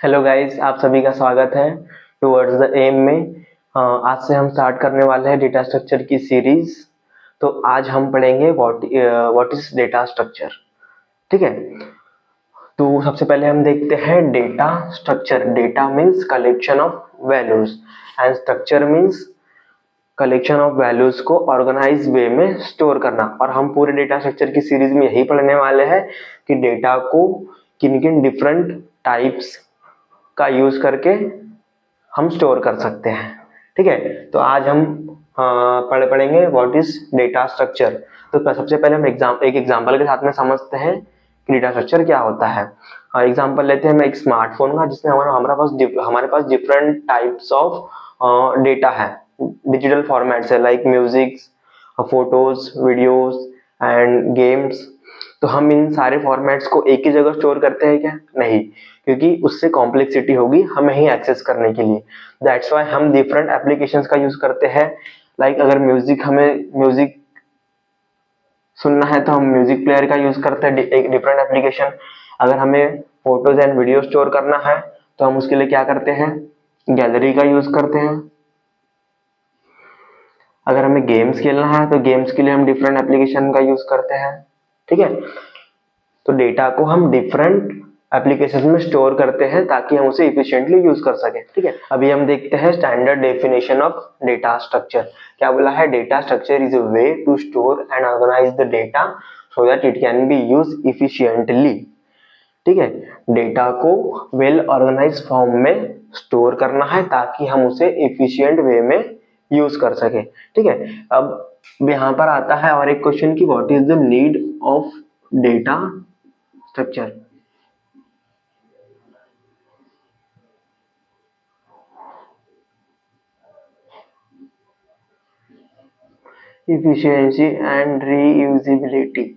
Hello guys, आप सभी का स्वागत है टुवर्ड्स द एम में। आज से हम स्टार्ट करने वाले हैं डेटा स्ट्रक्चर की सीरीज। तो आज हम पढ़ेंगे व्हाट इज डेटा स्ट्रक्चर। ठीक है, तो सबसे पहले हम देखते हैं data structure. Data means collection of values and structure means collection of values को ऑर्गेनाइज वे में स्टोर करना। और हम पूरे डेटा स्ट्रक्चर की सीरीज में यही पढ़ने वाले हैं कि डेटा को किन किन डिफरेंट टाइप्स का यूज करके हम स्टोर कर सकते हैं। ठीक है, तो आज हम पढ़ेंगे व्हाट इज डेटा स्ट्रक्चर। तो सबसे पहले हम एक एग्जांपल के साथ में समझते हैं कि डेटा स्ट्रक्चर क्या होता है। एग्जांपल लेते हैं हम एक स्मार्टफोन का, जिसमें हमारे पास डिफरेंट टाइप्स ऑफ डेटा है, डिजिटल फॉर्मेट है, like music, photos, videos and games. तो हम इन सारे फॉर्मेट्स को एक ही जगह स्टोर करते हैं क्या? नहीं, क्योंकि उससे कॉम्प्लेक्सिटी होगी हमें ही एक्सेस करने के लिए। दैट्स वाई हम डिफरेंट एप्लीकेशंस का यूज करते हैं। लाइक अगर हमें म्यूजिक सुनना है तो हम म्यूजिक प्लेयर का यूज करते हैं, एक डिफरेंट एप्लीकेशन। अगर हमें फोटोज एंड वीडियो स्टोर करना है तो हम उसके लिए क्या करते हैं? गैलरी का यूज करते हैं। अगर हमें गेम्स खेलना है तो गेम्स के लिए हम डिफरेंट एप्लीकेशन का यूज करते हैं। ठीक है, तो डेटा को हम डिफरेंट एप्लीकेशन में स्टोर करते हैं ताकि हम उसे इफिशिएंटली यूज कर सकें। ठीक है, अभी हम देखते हैं standard definition of data structure. क्या बोला है? Data structure is a way to store and organise the data so that it can be use efficiently. ठीक है, डेटा को वेल ऑर्गेनाइज फॉर्म में स्टोर करना है ताकि हम उसे एफिशिएंट वे में यूज कर सके। ठीक है, अब यहाँ पर आता है और एक क्वेश्चन की what is the need of data structure. Efficiency and reusability.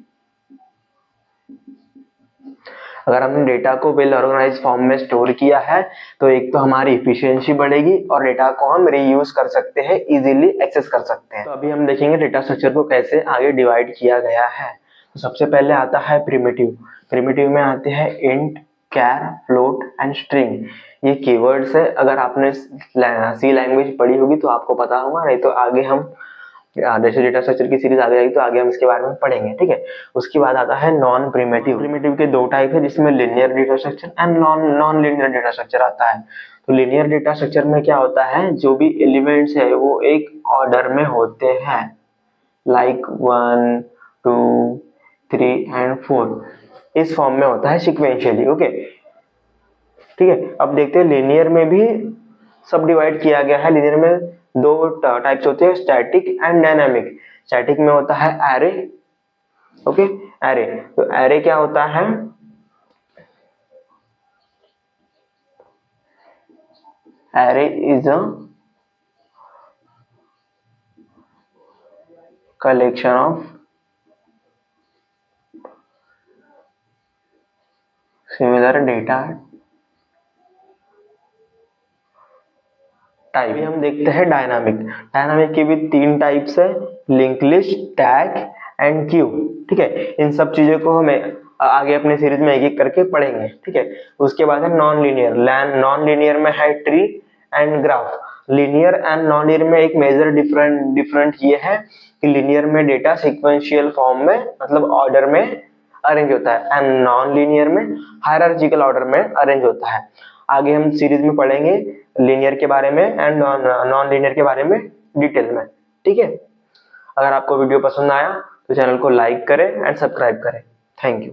अगर हमने डेटा को वेल ऑर्गेनाइज फॉर्म में स्टोर किया है तो एक तो हमारी इफिशियंसी बढ़ेगी और डेटा को हम रीयूज कर सकते हैं, इजीली एक्सेस कर सकते हैं। तो अभी हम देखेंगे डेटा स्ट्रक्चर को कैसे आगे डिवाइड किया गया है। तो सबसे पहले आता है प्रिमिटिव। प्रिमिटिव में आते हैं int, char, float and string. ये कीवर्ड्स है। अगर आपने सी लैंग्वेज पढ़ी होगी तो आपको पता होगा, नहीं तो आगे हम जैसे डेटा स्ट्रक्चर की सीरीज आगे आएगी तो आगे हम इसके बारे में पढ़ेंगे। ठीक है, उसके बाद आता है नॉन प्रिमिटिव। प्रिमिटिव के दो टाइप है, जिसमें linear data structure and non linear data structure आता है। तो लिनियर डेटा स्ट्रक्चर में क्या होता है? जो भी एलिमेंट्स है वो एक ऑर्डर में होते हैं, लाइक 1 2 3 एंड 4, इस फॉर्म में होता है सिक्वेंशियली। ओके, ठीक है, अब देखते हैं लिनियर में भी सब डिवाइड किया गया है। लिनियर में दो टाइप्स होते हैं, स्टैटिक एंड डायनामिक। स्टैटिक में होता है एरे। Okay, array. तो एरे क्या होता है? Array is a collection of similar data type. अभी हम देखते हैं डायनामिक। डायनामिक की भी तीन टाइप्स है, link list, tag and Q. ठीक है, इन सब चीजों को हमें आगे अपने सीरीज में एक एक करके पढ़ेंगे। ठीक है, उसके बाद है नॉन लीनियर। नॉन लीनियर में है tree and graph. Linear and non linear में एक मेजर डिफरेंट ये है कि लीनियर में डेटा सीक्वेंशियल फॉर्म में, मतलब ऑर्डर में अरेंज होता है, एंड नॉन लीनियर में हायरार्चिकल ऑर्डर में अरेंज होता है। आगे हम सीरीज में पढ़ेंगे लीनियर के बारे में एंड नॉन लीनियर के बारे में डिटेल में। ठीक है, अगर आपको वीडियो पसंद आया तो चैनल को लाइक करें एंड सब्सक्राइब करें। Thank you.